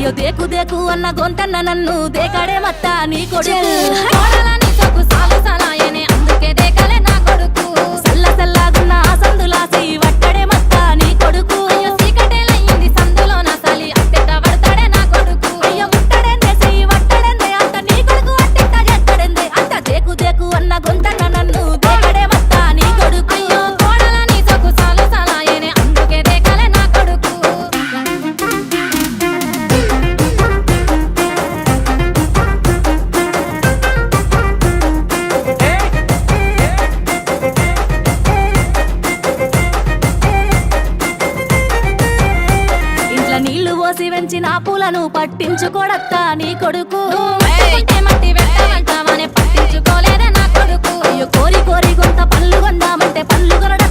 అయ్యో దేకు దేకు అన్న గొంతన్న నన్ను దేకాడే మత్త నీ కొడుకు కోడలని సొక్కు సాలు సలాయనే అందుకే దేకలే నా కొడుకు సల్ల సల్లాగున్న ఆ సందులాసి వట్టడే మత్త నీ కొడుకు అయ్యో సీకటేలయ్యింది సందులో నా సలి అట్టెట్ట పడతాడే నా కొడుకు అయ్యో ముట్టడెందేసి వట్టడెందే అంత నీ కొడుకు అట్టెట్ట చేస్తాడెందే అంత దేకు దేకు అన్న గొంతన్న నన్ను దేకడే మత్త నీ కొడుకు అయ్యో కోడలని సొక్కు సాలు సలాయనే అందుకే దేకలే నా కొడుకు నీళ్లు పోసి వెంచిన పూలను పట్టించుకోడత్తా నీ కొడుకు మట్టి పెట్టమంటామని పట్టించుకోలేదే నా కొడుకు అయ్యో కోరి కోరి కొంత పళ్ళు కొందామంటే పళ్ళు కొనడం